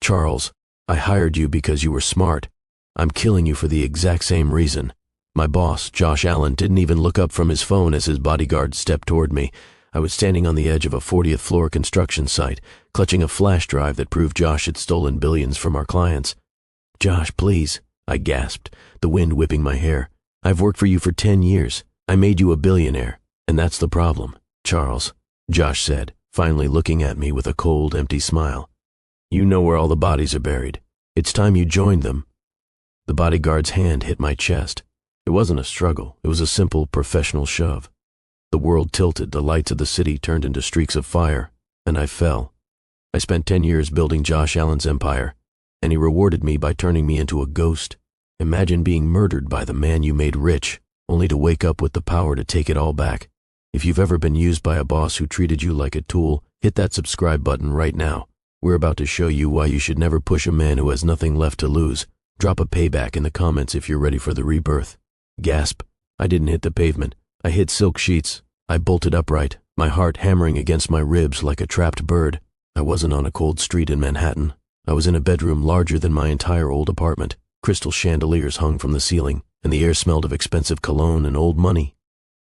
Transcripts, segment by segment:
Charles, I hired you because you were smart. I'm killing you for the exact same reason. My boss, Josh Allen, didn't even look up from his phone as his bodyguard stepped toward me. I was standing on the edge of a 40th floor construction site, clutching a flash drive that proved Josh had stolen billions from our clients. Josh, please, I gasped, the wind whipping my hair. I've worked for you for 10 years. I made you a billionaire, and that's the problem. Charles, Josh said, finally looking at me with a cold, empty smile. You know where all the bodies are buried. It's time you joined them. The bodyguard's hand hit my chest. It wasn't a struggle. It was a simple, professional shove. The world tilted, the lights of the city turned into streaks of fire, and I fell. I spent 10 years building Josh Allen's empire, and he rewarded me by turning me into a ghost. Imagine being murdered by the man you made rich, only to wake up with the power to take it all back. If you've ever been used by a boss who treated you like a tool, hit that subscribe button right now. We're about to show you why you should never push a man who has nothing left to lose. Drop a payback in the comments if you're ready for the rebirth. Gasp. I didn't hit the pavement. I hit silk sheets. I bolted upright, my heart hammering against my ribs like a trapped bird. I wasn't on a cold street in Manhattan. I was in a bedroom larger than my entire old apartment. Crystal chandeliers hung from the ceiling, and the air smelled of expensive cologne and old money.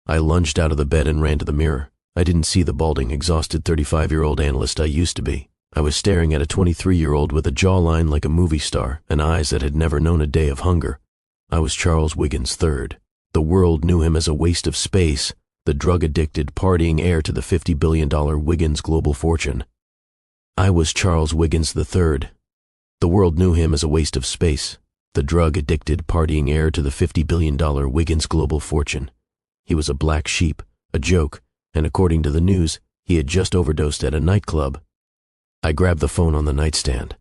I lunged out of the bed and ran to the mirror. I didn't see the balding, exhausted 35-year-old analyst I used to be. I was staring at a 23-year-old with a jawline like a movie star and eyes that had never known a day of hunger. I was Charles Wiggins III. The world knew him as a waste of space, the drug-addicted, partying heir to the $50 billion Wiggins global fortune. I was Charles Wiggins III. The world knew him as a waste of space, the drug-addicted, partying heir to the $50 billion Wiggins global fortune. He was a black sheep, a joke, and according to the news, he had just overdosed at a nightclub. I grabbed the phone on the nightstand.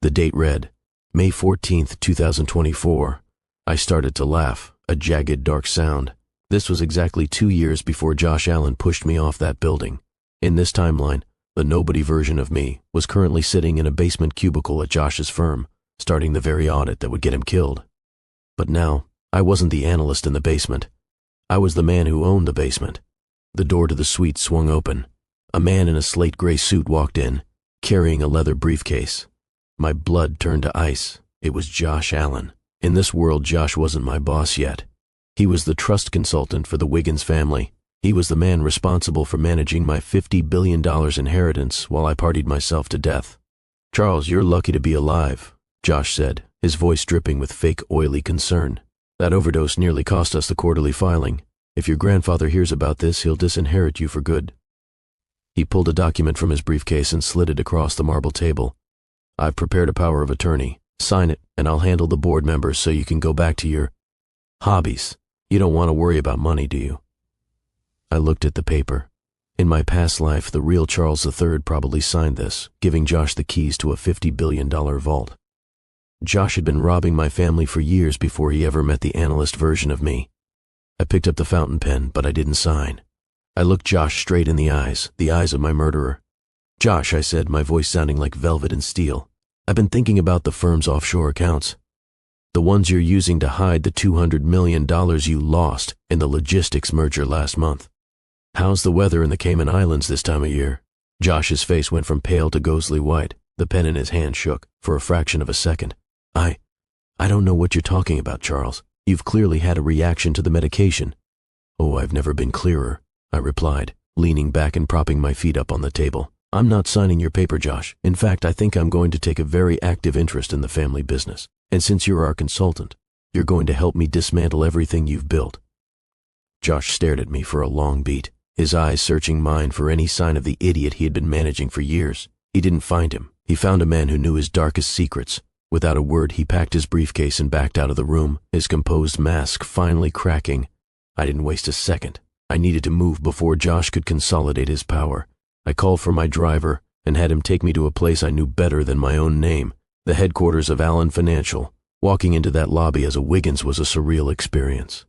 The date read, May 14th, 2024. I started to laugh, a jagged, dark sound. This was exactly 2 years before Josh Allen pushed me off that building. In this timeline, the nobody version of me was currently sitting in a basement cubicle at Josh's firm, starting the very audit that would get him killed. But now, I wasn't the analyst in the basement. I was the man who owned the basement. The door to the suite swung open. A man in a slate-gray suit walked in, carrying a leather briefcase. My blood turned to ice. It was Josh Allen. In this world, Josh wasn't my boss yet. He was the trust consultant for the Wiggins family. He was the man responsible for managing my $50 billion inheritance while I partied myself to death. Charles, you're lucky to be alive, Josh said, his voice dripping with fake oily concern. That overdose nearly cost us the quarterly filing. If your grandfather hears about this, he'll disinherit you for good. He pulled a document from his briefcase and slid it across the marble table. I've prepared a power of attorney. Sign it, and I'll handle the board members so you can go back to your hobbies. You don't want to worry about money, do you? I looked at the paper. In my past life, the real Charles III probably signed this, giving Josh the keys to a $50 billion vault. Josh had been robbing my family for years before he ever met the analyst version of me. I picked up the fountain pen, but I didn't sign. I looked Josh straight in the eyes of my murderer. Josh, I said, my voice sounding like velvet and steel. I've been thinking about the firm's offshore accounts. The ones you're using to hide the $200 million you lost in the logistics merger last month. How's the weather in the Cayman Islands this time of year? Josh's face went from pale to ghostly white. The pen in his hand shook for a fraction of a second. I don't know what you're talking about, Charles. You've clearly had a reaction to the medication. Oh, I've never been clearer, I replied, leaning back and propping my feet up on the table. I'm not signing your paper, Josh. In fact, I think I'm going to take a very active interest in the family business. And since you're our consultant, you're going to help me dismantle everything you've built. Josh stared at me for a long beat, his eyes searching mine for any sign of the idiot he had been managing for years. He didn't find him. He found a man who knew his darkest secrets. Without a word, he packed his briefcase and backed out of the room, his composed mask finally cracking. I didn't waste a second. I needed to move before Josh could consolidate his power. I called for my driver and had him take me to a place I knew better than my own name, the headquarters of Allen Financial. Walking into that lobby as a Wiggins was a surreal experience.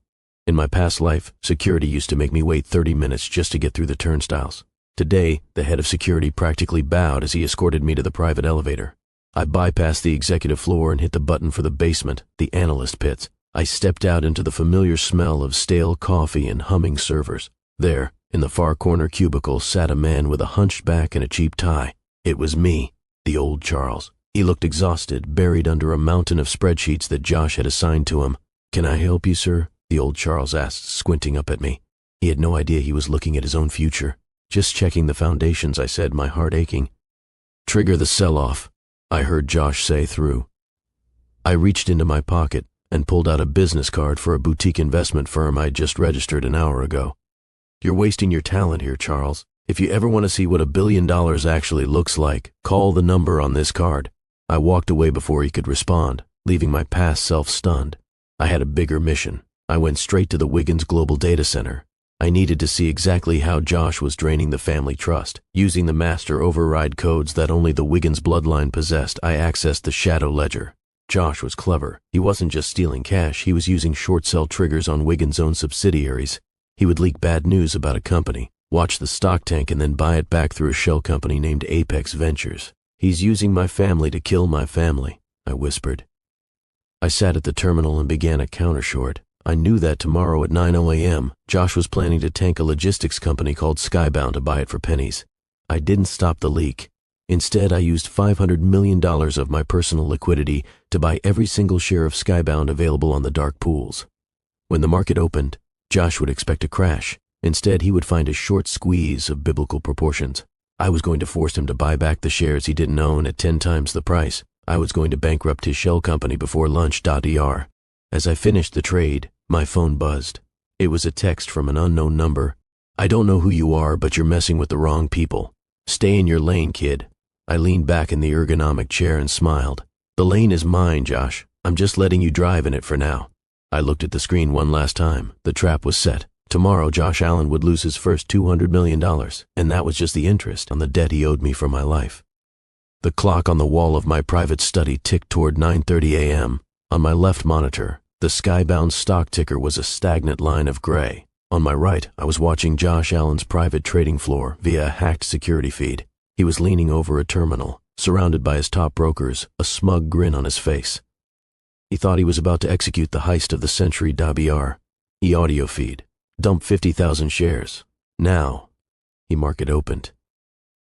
In my past life, security used to make me wait 30 minutes just to get through the turnstiles. Today, the head of security practically bowed as he escorted me to the private elevator. I bypassed the executive floor and hit the button for the basement, the analyst pits. I stepped out into the familiar smell of stale coffee and humming servers. There, in the far corner cubicle, sat a man with a hunched back and a cheap tie. It was me, the old Charles. He looked exhausted, buried under a mountain of spreadsheets that Josh had assigned to him. "Can I help you, sir?" the old Charles asked, squinting up at me. He had no idea he was looking at his own future. "Just checking the foundations," I said, my heart aching. "Trigger the sell-off," I heard Josh say through. I reached into my pocket and pulled out a business card for a boutique investment firm I'd just registered an hour ago. "You're wasting your talent here, Charles. If you ever want to see what $1 billion actually looks like, call the number on this card." I walked away before he could respond, leaving my past self stunned. I had a bigger mission. I went straight to the Wiggins Global Data Center. I needed to see exactly how Josh was draining the family trust. Using the master override codes that only the Wiggins bloodline possessed, I accessed the shadow ledger. Josh was clever. He wasn't just stealing cash, he was using short sell triggers on Wiggins' own subsidiaries. He would leak bad news about a company, watch the stock tank, and then buy it back through a shell company named Apex Ventures. "He's using my family to kill my family," I whispered. I sat at the terminal and began a countershort. I knew that tomorrow at 9:00 a.m., Josh was planning to tank a logistics company called Skybound to buy it for pennies. I didn't stop the leak. Instead, I used $500 million of my personal liquidity to buy every single share of Skybound available on the dark pools. When the market opened, Josh would expect a crash. Instead, he would find a short squeeze of biblical proportions. I was going to force him to buy back the shares he didn't own at 10 times the price. I was going to bankrupt his shell company before lunch. As I finished the trade, my phone buzzed. It was a text from an unknown number. "I don't know who you are, but you're messing with the wrong people. Stay in your lane, kid." I leaned back in the ergonomic chair and smiled. "The lane is mine, Josh. I'm just letting you drive in it for now." I looked at the screen one last time. The trap was set. Tomorrow, Josh Allen would lose his first $200 million, and that was just the interest on the debt he owed me for my life. The clock on the wall of my private study ticked toward 9:30 a.m. On my left monitor, the Skybound stock ticker was a stagnant line of gray. On my right, I was watching Josh Allen's private trading floor via a hacked security feed. He was leaning over a terminal, surrounded by his top brokers, a smug grin on his face. He thought he was about to execute the heist of the century. Audio feed. Dump 50,000 shares. Now. Market opened.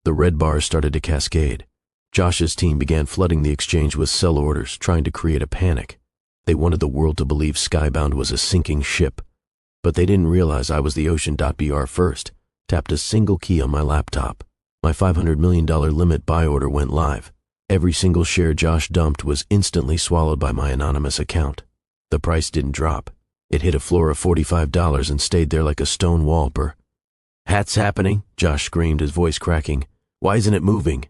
The red bars started to cascade. Josh's team began flooding the exchange with sell orders, trying to create a panic. They wanted the world to believe Skybound was a sinking ship. But they didn't realize I was the ocean.br first. Tapped a single key on my laptop. My $500 million limit buy order went live. Every single share Josh dumped was instantly swallowed by my anonymous account. The price didn't drop. It hit a floor of $45 and stayed there like a stone wall. "Hat's happening," Josh screamed, his voice cracking. "Why isn't it moving?"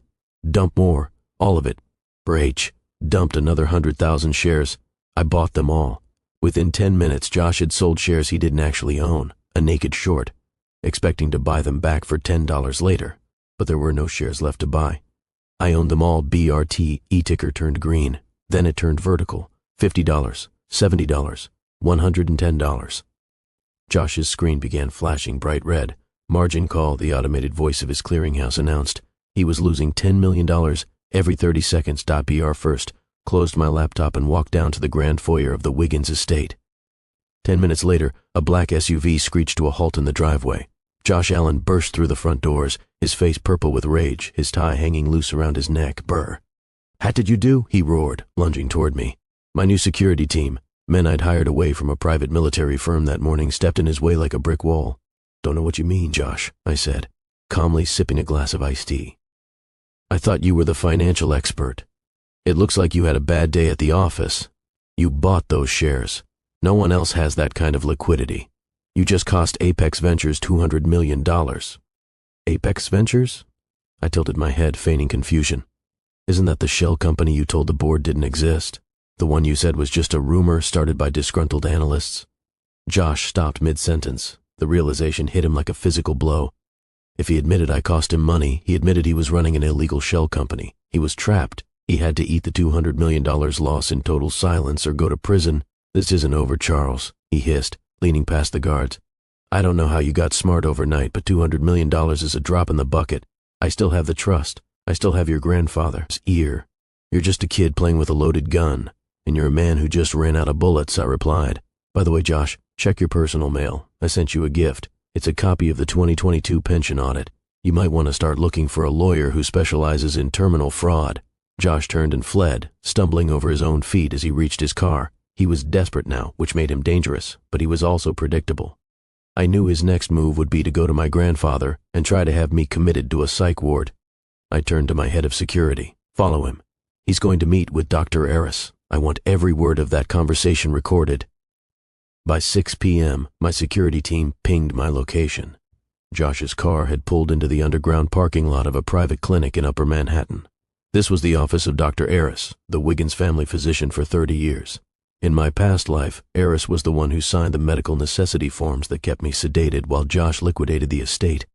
"Dump more. All of it." Dumped another 100,000 shares. I bought them all. Within 10 minutes, Josh had sold shares he didn't actually own, a naked short, expecting to buy them back for $10 later. But there were no shares left to buy. I owned them all. BRT, E-ticker turned green. Then it turned vertical. $50, $70, $110. Josh's screen began flashing bright red. "Margin call," the automated voice of his clearinghouse announced. He was losing $10 million every 30 seconds. BR first, closed my laptop and walked down to the grand foyer of the Wiggins estate. 10 minutes later, a black SUV screeched to a halt in the driveway. Josh Allen burst through the front doors, his face purple with rage, his tie hanging loose around his neck. "What did you do?" he roared, lunging toward me. My new security team, men I'd hired away from a private military firm that morning, stepped in his way like a brick wall. "Don't know what you mean, Josh," I said, calmly sipping a glass of iced tea. "I thought you were the financial expert. It looks like you had a bad day at the office. You bought those shares. No one else has that kind of liquidity. You just cost Apex Ventures $200 million. Apex Ventures? I tilted my head, feigning confusion. Isn't that the shell company you told the board didn't exist? The one you said was just a rumor started by disgruntled analysts? Josh stopped mid-sentence. The realization hit him like a physical blow. If he admitted I cost him money, he admitted he was running an illegal shell company. He was trapped. He had to eat the $200 million loss in total silence or go to prison. "This isn't over, Charles," he hissed, leaning past the guards. "I don't know how you got smart overnight, but $200 million is a drop in the bucket. I still have the trust. I still have your grandfather's ear. You're just a kid playing with a loaded gun, and you're a man who just ran out of bullets," I replied. "By the way, Josh, check your personal mail. I sent you a gift. It's a copy of the 2022 pension audit. You might want to start looking for a lawyer who specializes in terminal fraud." Josh turned and fled, stumbling over his own feet as he reached his car. He was desperate now, which made him dangerous, but he was also predictable. I knew his next move would be to go to my grandfather and try to have me committed to a psych ward. I turned to my head of security. Follow him. He's going to meet with Dr. Harris. I want every word of that conversation recorded. By 6 p.m., my security team pinged my location. Josh's car had pulled into the underground parking lot of a private clinic in Upper Manhattan. This was the office of Dr. Harris, the Wiggins family physician for 30 years. In my past life, Harris was the one who signed the medical necessity forms that kept me sedated while Josh liquidated the estate.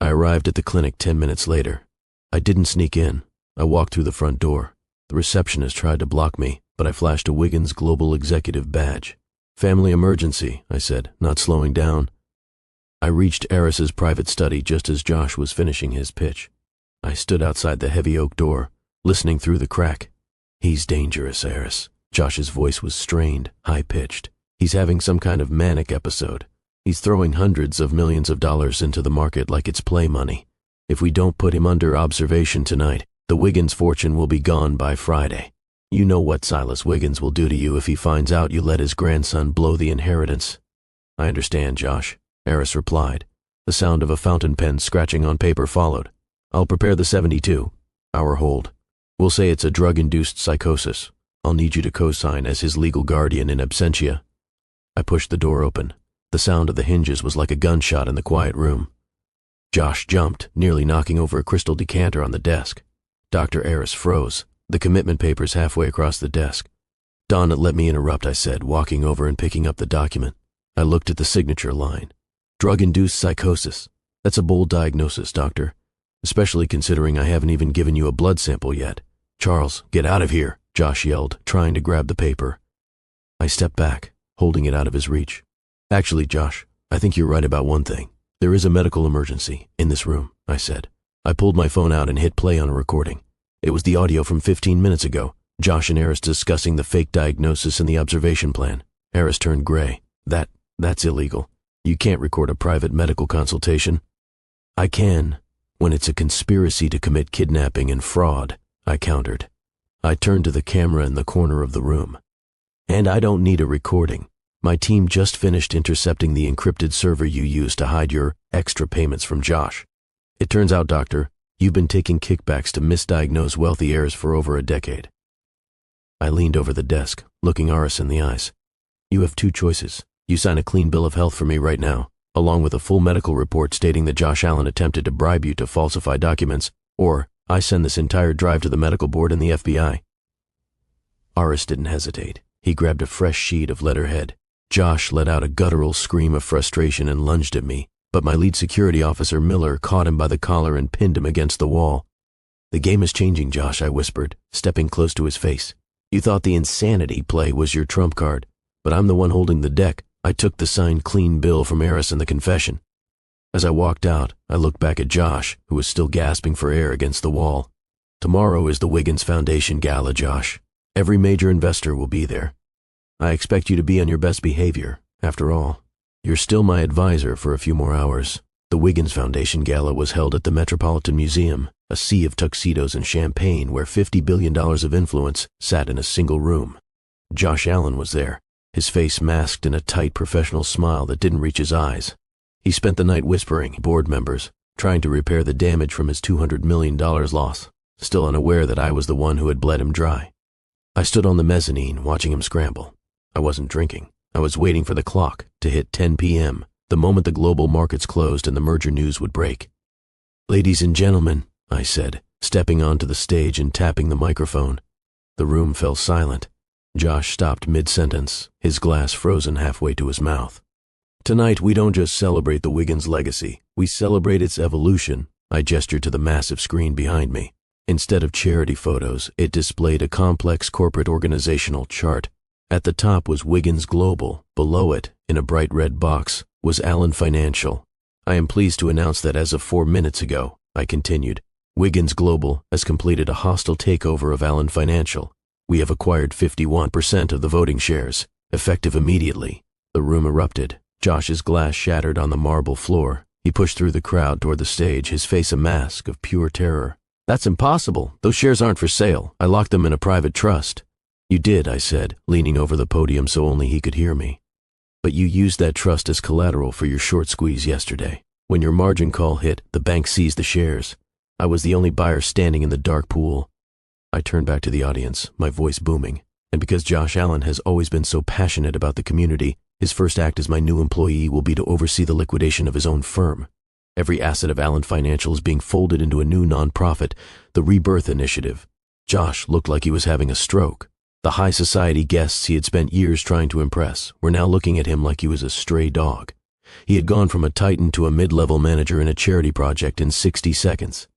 I arrived at the clinic 10 minutes later. I didn't sneak in. I walked through the front door. The receptionist tried to block me, but I flashed a Wiggins Global Executive badge. "Family emergency," I said, not slowing down. I reached Harris's private study just as Josh was finishing his pitch. I stood outside the heavy oak door, listening through the crack. "He's dangerous, Harris." Josh's voice was strained, high-pitched. "He's having some kind of manic episode. He's throwing hundreds of millions of dollars into the market like it's play money. If we don't put him under observation tonight, the Wiggins fortune will be gone by Friday. You know what Silas Wiggins will do to you if he finds out you let his grandson blow the inheritance." "I understand, Josh," Harris replied. The sound of a fountain pen scratching on paper followed. "I'll prepare the 72-hour hold. We'll say it's a drug-induced psychosis. I'll need you to co-sign as his legal guardian in absentia." I pushed the door open. The sound of the hinges was like a gunshot in the quiet room. Josh jumped, nearly knocking over a crystal decanter on the desk. Dr. Harris froze, the commitment papers halfway across the desk. "Don, let me interrupt," I said, walking over and picking up the document. I looked at the signature line. "Drug-induced psychosis. That's a bold diagnosis, doctor, especially considering I haven't even given you a blood sample yet." "Charles, get out of here," Josh yelled, trying to grab the paper. I stepped back, holding it out of his reach. "Actually, Josh, I think you're right about one thing. There is a medical emergency in this room," I said. I pulled my phone out and hit play on a recording. It was the audio from 15 minutes ago, Josh and Harris discussing the fake diagnosis and the observation plan. Harris turned gray. That's illegal. You can't record a private medical consultation." "I can, when it's a conspiracy to commit kidnapping and fraud," I countered. I turned to the camera in the corner of the room. "And I don't need a recording. My team just finished intercepting the encrypted server you used to hide your extra payments from Josh. It turns out, doctor, you've been taking kickbacks to misdiagnose wealthy heirs for over a decade." I leaned over the desk, looking Harris in the eyes. "You have two choices. You sign a clean bill of health for me right now, along with a full medical report stating that Josh Allen attempted to bribe you to falsify documents, or I send this entire drive to the medical board and the FBI. Harris didn't hesitate. He grabbed a fresh sheet of letterhead. Josh let out a guttural scream of frustration and lunged at me, but my lead security officer, Miller, caught him by the collar and pinned him against the wall. "The game is changing, Josh," I whispered, stepping close to his face. "You thought the insanity play was your trump card, but I'm the one holding the deck. I took the signed clean bill from Harris in the confession." As I walked out, I looked back at Josh, who was still gasping for air against the wall. "Tomorrow is the Wiggins Foundation Gala, Josh. Every major investor will be there. I expect you to be on your best behavior. After all, you're still my advisor for a few more hours." The Wiggins Foundation Gala was held at the Metropolitan Museum, a sea of tuxedos and champagne where $50 billion of influence sat in a single room. Josh Allen was there, his face masked in a tight professional smile that didn't reach his eyes. He spent the night whispering board members, trying to repair the damage from his $200 million loss, still unaware that I was the one who had bled him dry. I stood on the mezzanine watching him scramble. I wasn't drinking. I was waiting for the clock to hit 10 p.m., the moment the global markets closed and the merger news would break. "Ladies and gentlemen," I said, stepping onto the stage and tapping the microphone. The room fell silent. Josh stopped mid-sentence, his glass frozen halfway to his mouth. "Tonight, we don't just celebrate the Wiggins legacy. We celebrate its evolution." I gestured to the massive screen behind me. Instead of charity photos, it displayed a complex corporate organizational chart. At the top was Wiggins Global. Below it, in a bright red box, was Allen Financial. "I am pleased to announce that as of 4 minutes ago," I continued, "Wiggins Global has completed a hostile takeover of Allen Financial. We have acquired 51% of the voting shares, effective immediately." The room erupted. Josh's glass shattered on the marble floor. He pushed through the crowd toward the stage, his face a mask of pure terror. That's impossible. Those shares aren't for sale. I locked them in a private trust. You did, I said, leaning over the podium so only he could hear me. But you used that trust as collateral for your short squeeze yesterday. When your margin call hit, the bank seized the shares. I was the only buyer standing in the dark pool. I turned back to the audience, my voice booming. And because Josh Allen has always been so passionate about the community, his first act as my new employee will be to oversee the liquidation of his own firm. Every asset of Allen Financial is being folded into a new nonprofit, the Rebirth Initiative. Josh looked like he was having a stroke. The high society guests he had spent years trying to impress were now looking at him like he was a stray dog. He had gone from a titan to a mid-level manager in a charity project in 60 seconds.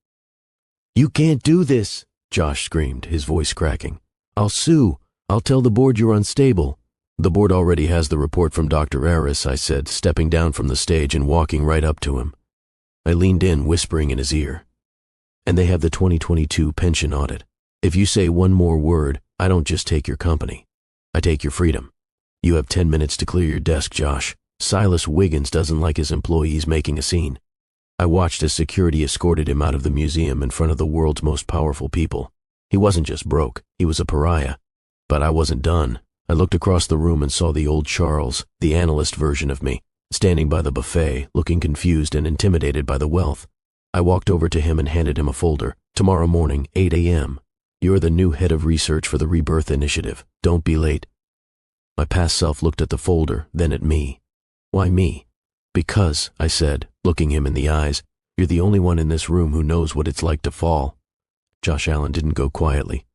"You can't do this," Josh screamed, his voice cracking. "I'll sue. I'll tell the board you're unstable." "The board already has the report from Dr. Harris," I said, stepping down from the stage and walking right up to him. I leaned in, whispering in his ear. "And they have the 2022 pension audit. If you say one more word, I don't just take your company. I take your freedom. You have 10 minutes to clear your desk, Josh. Silas Wiggins doesn't like his employees making a scene." I watched as security escorted him out of the museum in front of the world's most powerful people. He wasn't just broke, he was a pariah. But I wasn't done. I looked across the room and saw the old Charles, the analyst version of me, standing by the buffet, looking confused and intimidated by the wealth. I walked over to him and handed him a folder. "Tomorrow morning, 8 a.m. You're the new head of research for the Rebirth Initiative. Don't be late." My past self looked at the folder, then at me. "Why me?" "Because," I said, looking him in the eyes, "you're the only one in this room who knows what it's like to fall." Josh Allen didn't go quietly.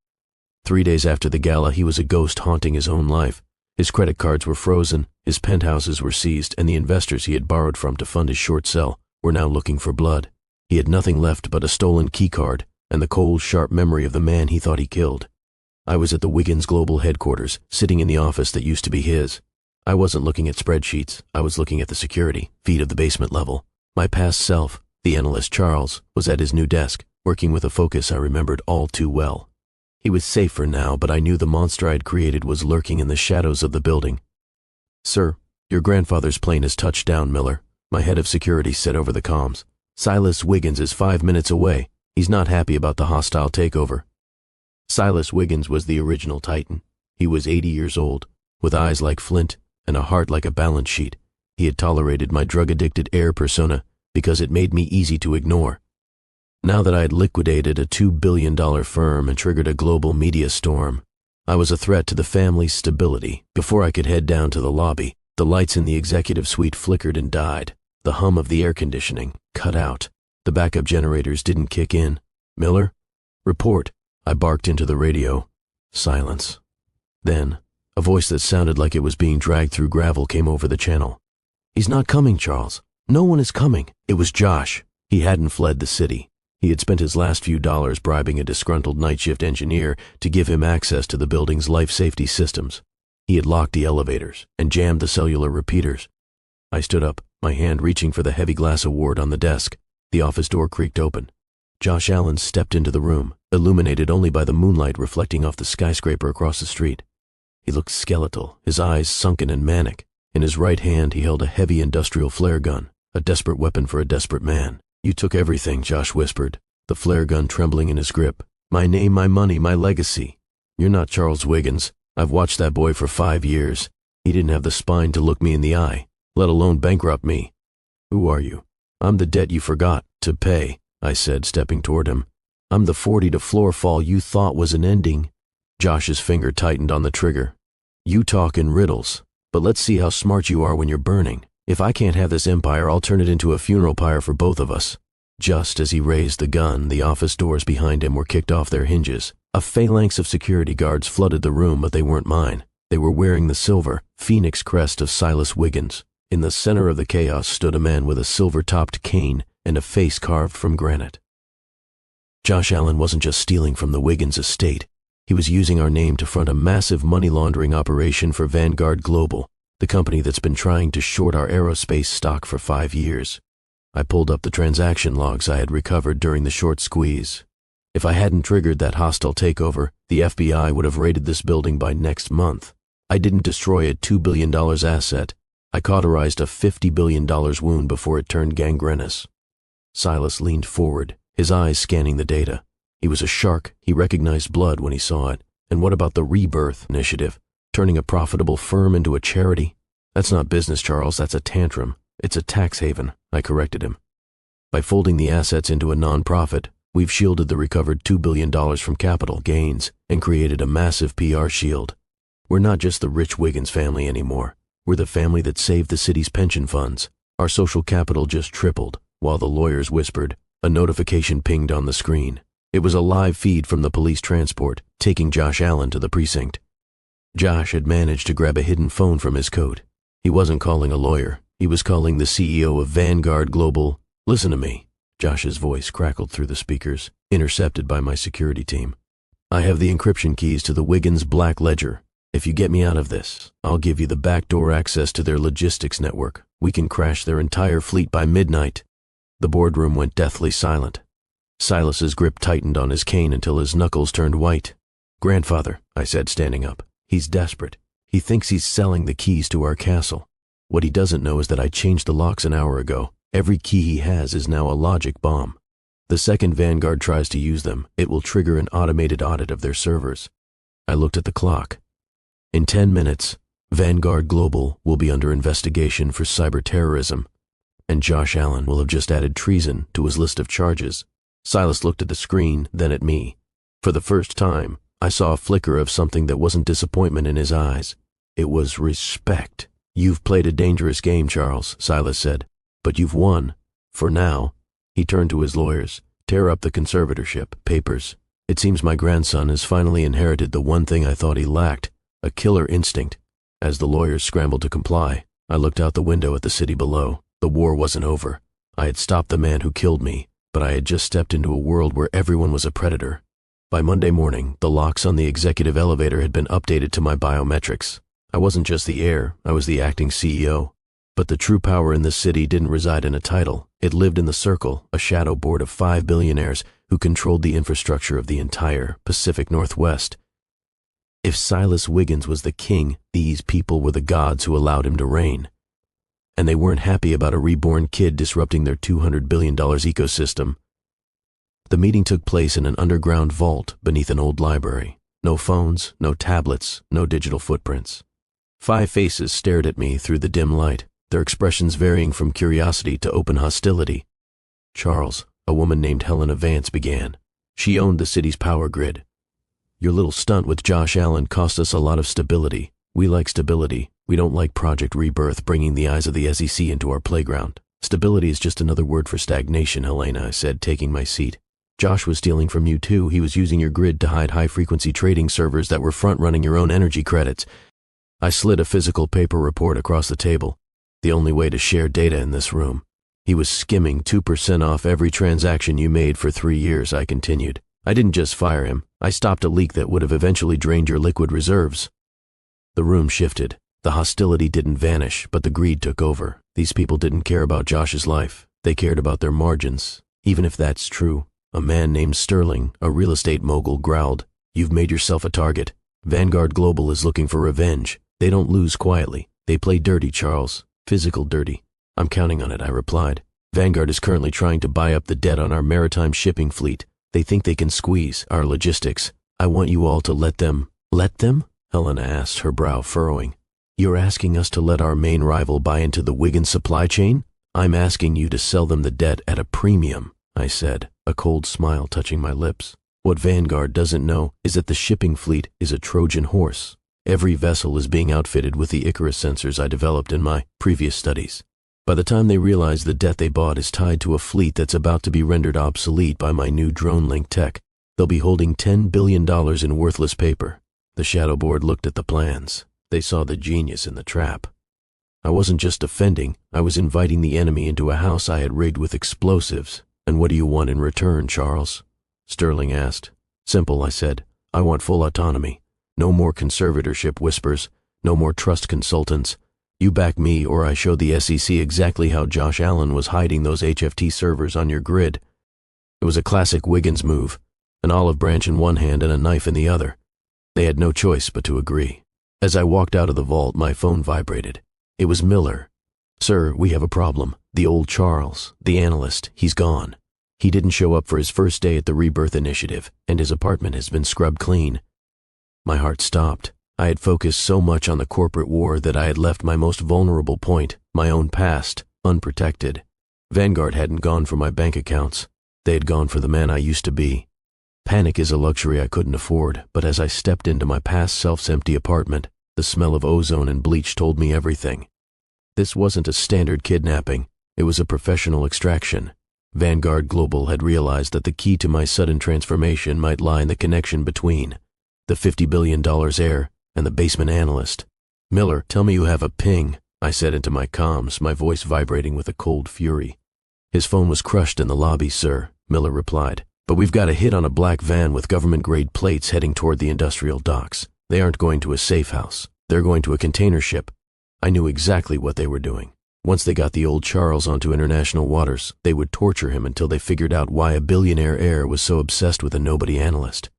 3 days after the gala, he was a ghost haunting his own life. His credit cards were frozen, his penthouses were seized, and the investors he had borrowed from to fund his short sell were now looking for blood. He had nothing left but a stolen keycard and the cold, sharp memory of the man he thought he killed. I was at the Wiggins Global headquarters, sitting in the office that used to be his. I wasn't looking at spreadsheets, I was looking at the security, feet of the basement level. My past self, the analyst Charles, was at his new desk, working with a focus I remembered all too well. He was safe for now, but I knew the monster I had created was lurking in the shadows of the building. "Sir, your grandfather's plane has touched down, Miller," my head of security said over the comms. "Silas Wiggins is 5 minutes away. He's not happy about the hostile takeover." Silas Wiggins was the original Titan. He was 80 years old, with eyes like flint and a heart like a balance sheet. He had tolerated my drug-addicted heir persona because it made me easy to ignore. Now that I had liquidated a $2 billion firm and triggered a global media storm, I was a threat to the family's stability. Before I could head down to the lobby, the lights in the executive suite flickered and died. The hum of the air conditioning cut out. The backup generators didn't kick in. "Miller? Report." I barked into the radio. Silence. Then, a voice that sounded like it was being dragged through gravel came over the channel. "He's not coming, Charles. No one is coming." It was Josh. He hadn't fled the city. He had spent his last few dollars bribing a disgruntled night shift engineer to give him access to the building's life safety systems. He had locked the elevators and jammed the cellular repeaters. I stood up, my hand reaching for the heavy glass award on the desk. The office door creaked open. Josh Allen stepped into the room, illuminated only by the moonlight reflecting off the skyscraper across the street. He looked skeletal, his eyes sunken and manic. In his right hand he held a heavy industrial flare gun, a desperate weapon for a desperate man. "You took everything," Josh whispered, the flare gun trembling in his grip. "My name, my money, my legacy. You're not Charles Wiggins. I've watched that boy for 5 years. He didn't have the spine to look me in the eye, let alone bankrupt me. Who are you?" "I'm the debt you forgot to pay," I said, stepping toward him. "I'm the 40 to floor fall you thought was an ending." Josh's finger tightened on the trigger. "You talk in riddles, but let's see how smart you are when you're burning. If I can't have this empire, I'll turn it into a funeral pyre for both of us." Just as he raised the gun, the office doors behind him were kicked off their hinges. A phalanx of security guards flooded the room, but they weren't mine. They were wearing the silver, phoenix crest of Silas Wiggins. In the center of the chaos stood a man with a silver-topped cane and a face carved from granite. Josh Allen wasn't just stealing from the Wiggins estate. He was using our name to front a massive money laundering operation for Vanguard Global, the company that's been trying to short our aerospace stock for 5 years. I pulled up the transaction logs I had recovered during the short squeeze. If I hadn't triggered that hostile takeover, the FBI would have raided this building by next month. I didn't destroy a $2 billion asset. I cauterized a $50 billion wound before it turned gangrenous. Silas leaned forward, his eyes scanning the data. He was a shark. He recognized blood when he saw it. And what about the rebirth initiative? Turning a profitable firm into a charity? That's not business, Charles. That's a tantrum. It's a tax haven, I corrected him. By folding the assets into a non-profit, we've shielded the recovered $2 billion from capital gains and created a massive PR shield. We're not just the rich Wiggins family anymore. We're the family that saved the city's pension funds. Our social capital just tripled, while the lawyers whispered. A notification pinged on the screen. It was a live feed from the police transport, taking Josh Allen to the precinct. Josh had managed to grab a hidden phone from his coat. He wasn't calling a lawyer. He was calling the CEO of Vanguard Global. Listen to me. Josh's voice crackled through the speakers, intercepted by my security team. I have the encryption keys to the Wiggins Black Ledger. If you get me out of this, I'll give you the backdoor access to their logistics network. We can crash their entire fleet by midnight. The boardroom went deathly silent. Silas's grip tightened on his cane until his knuckles turned white. Grandfather, I said, standing up. He's desperate. He thinks he's selling the keys to our castle. What he doesn't know is that I changed the locks an hour ago. Every key he has is now a logic bomb. The second Vanguard tries to use them, it will trigger an automated audit of their servers. I looked at the clock. In 10 minutes, Vanguard Global will be under investigation for cyber terrorism, and Josh Allen will have just added treason to his list of charges. Silas looked at the screen, then at me. For the first time, I saw a flicker of something that wasn't disappointment in his eyes. It was respect. You've played a dangerous game, Charles, Silas said, but you've won. For now. He turned to his lawyers. Tear up the conservatorship papers. It seems my grandson has finally inherited the one thing I thought he lacked, a killer instinct. As the lawyers scrambled to comply, I looked out the window at the city below. The war wasn't over. I had stopped the man who killed me, but I had just stepped into a world where everyone was a predator. By Monday morning, the locks on the executive elevator had been updated to my biometrics. I wasn't just the heir, I was the acting CEO. But the true power in this city didn't reside in a title. It lived in the Circle, a shadow board of 5 billionaires who controlled the infrastructure of the entire Pacific Northwest. If Silas Wiggins was the king, these people were the gods who allowed him to reign. And they weren't happy about a reborn kid disrupting their $200 billion ecosystem. The meeting took place in an underground vault beneath an old library. No phones, no tablets, no digital footprints. 5 faces stared at me through the dim light, their expressions varying from curiosity to open hostility. Charles, a woman named Helena Vance, began. She owned the city's power grid. Your little stunt with Josh Allen cost us a lot of stability. We like stability. We don't like Project Rebirth bringing the eyes of the SEC into our playground. Stability is just another word for stagnation, Helena, I said, taking my seat. Josh was stealing from you too. He was using your grid to hide high-frequency trading servers that were front-running your own energy credits. I slid a physical paper report across the table. The only way to share data in this room. He was skimming 2% off every transaction you made for 3 years, I continued. I didn't just fire him. I stopped a leak that would have eventually drained your liquid reserves. The room shifted. The hostility didn't vanish, but the greed took over. These people didn't care about Josh's life. They cared about their margins. Even if that's true, a man named Sterling, a real estate mogul, growled, "You've made yourself a target. Vanguard Global is looking for revenge. They don't lose quietly. They play dirty, Charles. Physical dirty." "I'm counting on it," I replied. "Vanguard is currently trying to buy up the debt on our maritime shipping fleet. They think they can squeeze our logistics. I want you all to let them." "Let them?" Helena asked, her brow furrowing. "You're asking us to let our main rival buy into the Wiggins supply chain?" "I'm asking you to sell them the debt at a premium," I said, a cold smile touching my lips. "What Vanguard doesn't know is that the shipping fleet is a Trojan horse. Every vessel is being outfitted with the Icarus sensors I developed in my previous studies. By the time they realize the debt they bought is tied to a fleet that's about to be rendered obsolete by my new drone-link tech, they'll be holding $10 billion in worthless paper." The shadow board looked at the plans. They saw the genius in the trap. I wasn't just defending, I was inviting the enemy into a house I had rigged with explosives. "And what do you want in return, Charles?" Sterling asked. "Simple," I said. "I want full autonomy. No more conservatorship whispers. No more trust consultants. You back me or I show the SEC exactly how Josh Allen was hiding those HFT servers on your grid." It was a classic Wiggins move, an olive branch in one hand and a knife in the other. They had no choice but to agree. As I walked out of the vault, my phone vibrated. It was Miller. "Sir, we have a problem. The old Charles, the analyst, he's gone." He didn't show up for his first day at the Rebirth initiative, and his apartment has been scrubbed clean. My heart stopped. I had focused so much on the corporate war that I had left my most vulnerable point, my own past, unprotected. Vanguard hadn't gone for my bank accounts. They had gone for the man I used to be. Panic is a luxury I couldn't afford, but as I stepped into my past self's empty apartment, the smell of ozone and bleach told me everything. This wasn't a standard kidnapping. It was a professional extraction. Vanguard Global had realized that the key to my sudden transformation might lie in the connection between the $50 billion heir and the basement analyst. "Miller, tell me you have a ping," I said into my comms, my voice vibrating with a cold fury. "His phone was crushed in the lobby, sir," Miller replied. "But we've got a hit on a black van with government-grade plates heading toward the industrial docks. They aren't going to a safe house. They're going to a container ship." I knew exactly what they were doing. Once they got the old Charles onto international waters, they would torture him until they figured out why a billionaire heir was so obsessed with a nobody analyst.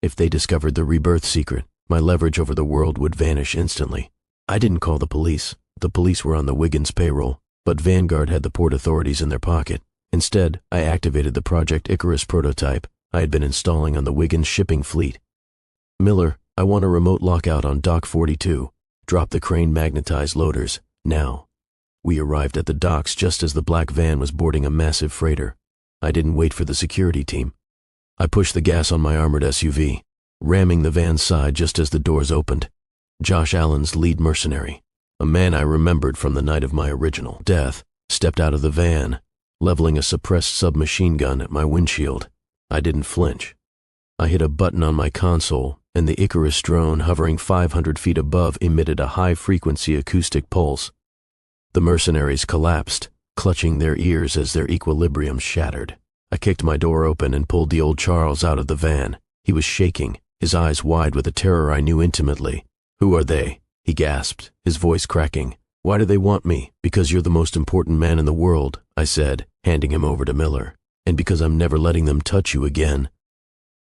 If they discovered the rebirth secret, my leverage over the world would vanish instantly. I didn't call the police. The police were on the Wiggins payroll, but Vanguard had the port authorities in their pocket. Instead, I activated the Project Icarus prototype I had been installing on the Wiggins shipping fleet. "Miller, I want a remote lockout on Dock 42. Drop the crane magnetized loaders, now." We arrived at the docks just as the black van was boarding a massive freighter. I didn't wait for the security team. I pushed the gas on my armored SUV, ramming the van's side just as the doors opened. Josh Allen's lead mercenary, a man I remembered from the night of my original death, stepped out of the van, leveling a suppressed submachine gun at my windshield. I didn't flinch. I hit a button on my console, and the Icarus drone hovering 500 feet above emitted a high-frequency acoustic pulse. The mercenaries collapsed, clutching their ears as their equilibrium shattered. I kicked my door open and pulled the old Charles out of the van. He was shaking, his eyes wide with a terror I knew intimately. "Who are they?" he gasped, his voice cracking. "Why do they want me?" "Because you're the most important man in the world," I said, handing him over to Miller. "And because I'm never letting them touch you again."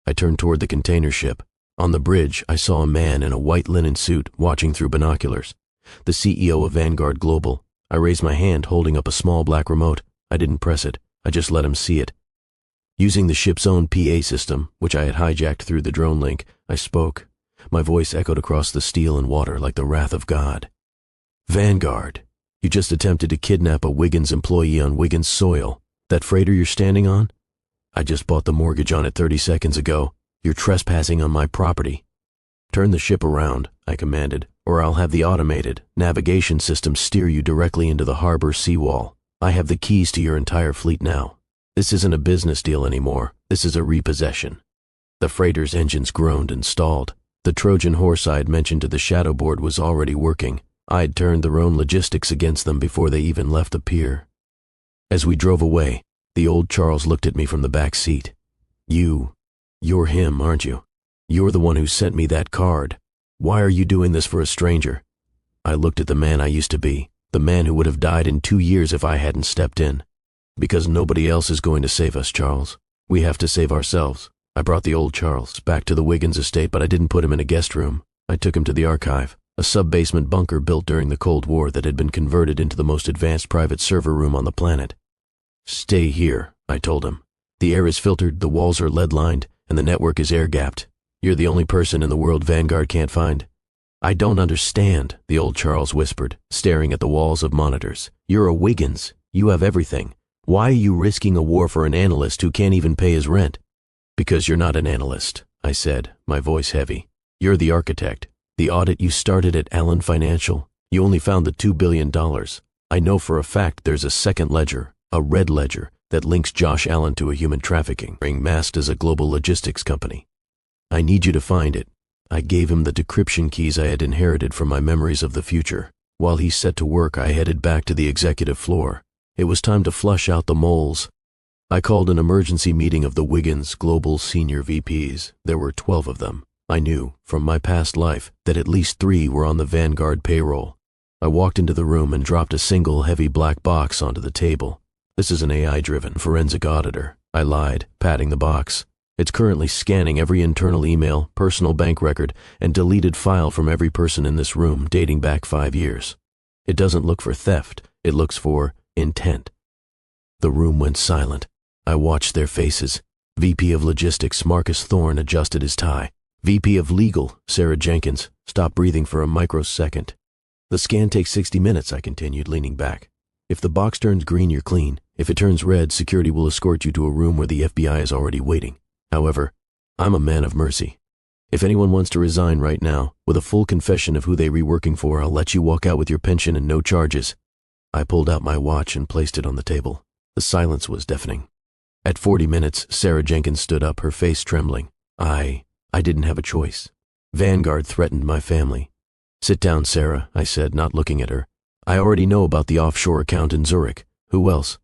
I turned toward the container ship. On the bridge, I saw a man in a white linen suit watching through binoculars. The CEO of Vanguard Global. I raised my hand, holding up a small black remote. I didn't press it. I just let him see it. Using the ship's own PA system, which I had hijacked through the drone link, I spoke. My voice echoed across the steel and water like the wrath of God. "Vanguard, you just attempted to kidnap a Wiggins employee on Wiggins soil. That freighter you're standing on? I just bought the mortgage on it 30 seconds ago. You're trespassing on my property. Turn the ship around," I commanded, "or I'll have the automated navigation system steer you directly into the harbor seawall. I have the keys to your entire fleet now. This isn't a business deal anymore. This is a repossession." The freighter's engines groaned and stalled. The Trojan horse I had mentioned to the shadow board was already working. I had turned their own logistics against them before they even left the pier. As we drove away, the old Charles looked at me from the back seat. You're him, aren't you? You're the one who sent me that card. Why are you doing this for a stranger?" I looked at the man I used to be, the man who would have died in 2 years if I hadn't stepped in. "Because nobody else is going to save us, Charles. We have to save ourselves." I brought the old Charles back to the Wiggins estate, but I didn't put him in a guest room. I took him to the archive, a sub-basement bunker built during the Cold War that had been converted into the most advanced private server room on the planet. "Stay here," I told him. "The air is filtered, the walls are lead-lined, and the network is air-gapped. You're the only person in the world Vanguard can't find." "I don't understand," the old Charles whispered, staring at the walls of monitors. "You're a Wiggins. You have everything. Why are you risking a war for an analyst who can't even pay his rent?" "Because you're not an analyst," I said, my voice heavy. "You're the architect. The audit you started at Allen Financial, you only found the $2 billion. I know for a fact there's a second ledger, a red ledger, that links Josh Allen to a human trafficking ring masked as a global logistics company. I need you to find it." I gave him the decryption keys I had inherited from my memories of the future. While he set to work, I headed back to the executive floor. It was time to flush out the moles. I called an emergency meeting of the Wiggins Global Senior VPs. There were 12 of them. I knew, from my past life, that at least 3 were on the Vanguard payroll. I walked into the room and dropped a single heavy black box onto the table. "This is an AI-driven forensic auditor," I lied, patting the box. "It's currently scanning every internal email, personal bank record, and deleted file from every person in this room dating back 5 years. It doesn't look for theft, it looks for intent." The room went silent. I watched their faces. VP of Logistics Marcus Thorne adjusted his tie. VP of Legal Sarah Jenkins stopped breathing for a microsecond. The scan takes 60 minutes, I continued, leaning back. If the box turns green, you're clean. If it turns red, security will escort you to a room where the FBI is already waiting. However, I'm a man of mercy. If anyone wants to resign right now, with a full confession of who they were working for, I'll let you walk out with your pension and no charges. I pulled out my watch and placed it on the table. The silence was deafening. At 40 minutes, Sarah Jenkins stood up, her face trembling. I didn't have a choice. Vanguard threatened my family. Sit down, Sarah, I said, not looking at her. I already know about the offshore account in Zurich. Who else?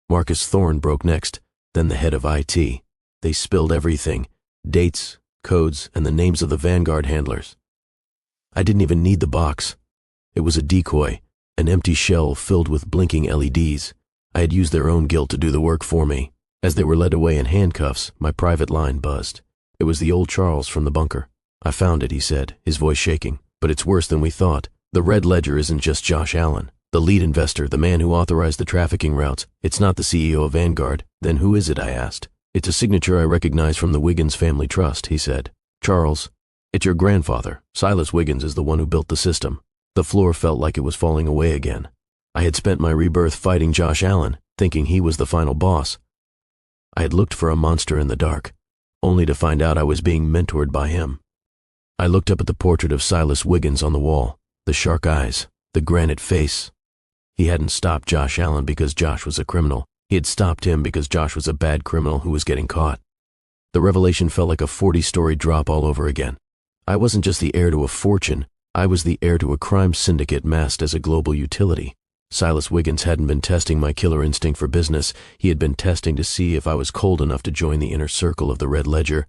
Marcus Thorne broke next, then the head of IT. They spilled everything. Dates, codes, and the names of the Vanguard handlers. I didn't even need the box. It was a decoy, an empty shell filled with blinking LEDs. I had used their own guilt to do the work for me. As they were led away in handcuffs, my private line buzzed. It was the old Charles from the bunker. I found it, he said, his voice shaking. But it's worse than we thought. The red ledger isn't just Josh Allen. The lead investor, the man who authorized the trafficking routes. It's not the CEO of Vanguard. Then who is it, I asked. It's a signature I recognize from the Wiggins family trust, he said. Charles, it's your grandfather. Silas Wiggins is the one who built the system. The floor felt like it was falling away again. I had spent my rebirth fighting Josh Allen, thinking he was the final boss. I had looked for a monster in the dark, only to find out I was being mentored by him. I looked up at the portrait of Silas Wiggins on the wall, the shark eyes, the granite face. He hadn't stopped Josh Allen because Josh was a criminal. He had stopped him because Josh was a bad criminal who was getting caught. The revelation felt like a 40-story drop all over again. I wasn't just the heir to a fortune, I was the heir to a crime syndicate masked as a global utility. Silas Wiggins hadn't been testing my killer instinct for business, he had been testing to see if I was cold enough to join the inner circle of the Red Ledger.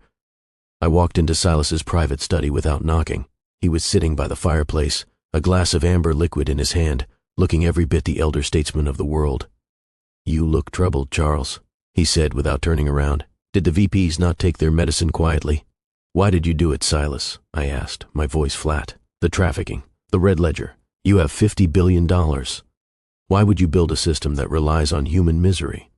I walked into Silas's private study without knocking. He was sitting by the fireplace, a glass of amber liquid in his hand, looking every bit the elder statesman of the world. You look troubled, Charles, he said without turning around. Did the VPs not take their medicine quietly? Why did you do it, Silas? I asked, my voice flat. The trafficking, the Red Ledger. You have $50 billion. Why would you build a system that relies on human misery?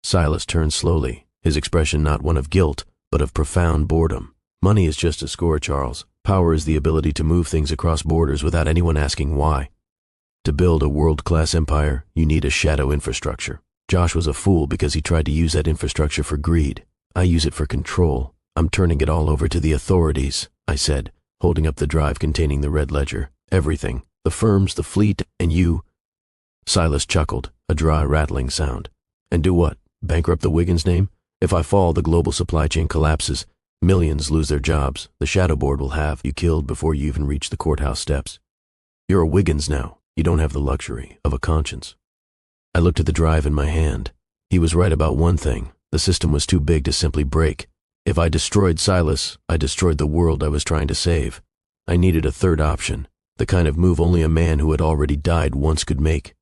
Silas turned slowly, his expression not one of guilt, but of profound boredom. Money is just a score, Charles. Power is the ability to move things across borders without anyone asking why. To build a world-class empire, you need a shadow infrastructure. Josh was a fool because he tried to use that infrastructure for greed. I use it for control. I'm turning it all over to the authorities, I said, holding up the drive containing the Red Ledger. Everything. The firms, the fleet, and you. Silas chuckled, a dry, rattling sound. And do what? Bankrupt the Wiggins name? If I fall, the global supply chain collapses. Millions lose their jobs. The shadow board will have you killed before you even reach the courthouse steps. You're a Wiggins now. You don't have the luxury of a conscience. I looked at the drive in my hand. He was right about one thing. The system was too big to simply break. If I destroyed Silas, I destroyed the world I was trying to save. I needed a third option, the kind of move only a man who had already died once could make.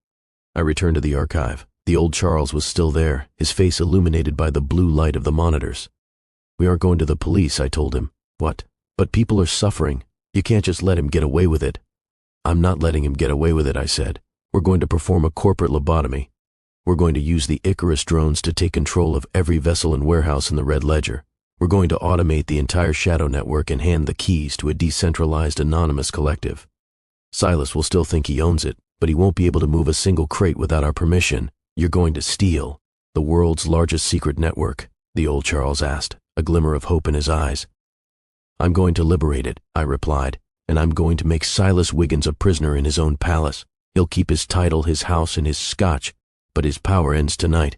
I returned to the archive. The old Charles was still there, his face illuminated by the blue light of the monitors. We aren't going to the police, I told him. What? But people are suffering. You can't just let him get away with it. I'm not letting him get away with it, I said. We're going to perform a corporate lobotomy. We're going to use the Icarus drones to take control of every vessel and warehouse in the Red Ledger. We're going to automate the entire shadow network and hand the keys to a decentralized anonymous collective. Silas will still think he owns it, but he won't be able to move a single crate without our permission. You're going to steal the world's largest secret network, the old Charles asked, a glimmer of hope in his eyes. I'm going to liberate it, I replied, and I'm going to make Silas Wiggins a prisoner in his own palace. He'll keep his title, his house, and his scotch, but his power ends tonight.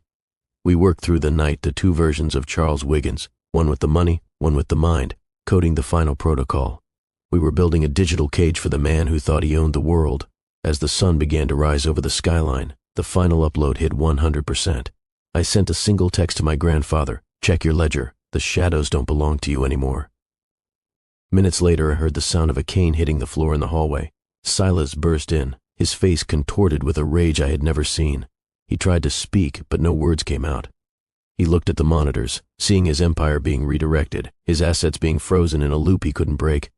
We worked through the night the two versions of Charles Wiggins, one with the money, one with the mind, coding the final protocol. We were building a digital cage for the man who thought he owned the world. As the sun began to rise over the skyline, the final upload hit 100%. I sent a single text to my grandfather, check your ledger, the shadows don't belong to you anymore. Minutes later, I heard the sound of a cane hitting the floor in the hallway. Silas burst in, his face contorted with a rage I had never seen. He tried to speak, but no words came out. He looked at the monitors, seeing his empire being redirected, his assets being frozen in a loop he couldn't break.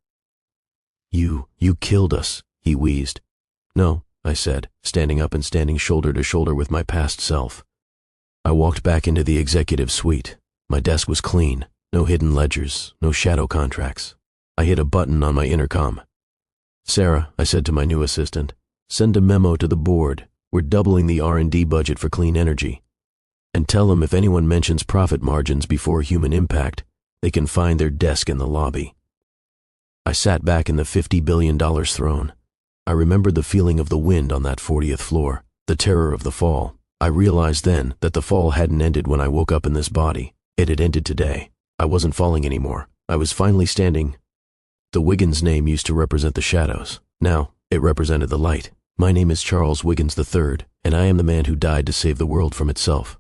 You killed us, he wheezed. No, I said, standing up and standing shoulder to shoulder with my past self. I walked back into the executive suite. My desk was clean, no hidden ledgers, no shadow contracts. I hit a button on my intercom. "Sarah," I said to my new assistant, "send a memo to the board. We're doubling the R&D budget for clean energy. And tell them if anyone mentions profit margins before human impact, they can find their desk in the lobby." I sat back in the $50 billion throne. I remembered the feeling of the wind on that 40th floor, the terror of the fall. I realized then that the fall hadn't ended when I woke up in this body. It had ended today. I wasn't falling anymore. I was finally standing. The Wiggins name used to represent the shadows. Now, it represented the light. My name is Charles Wiggins III, and I am the man who died to save the world from itself.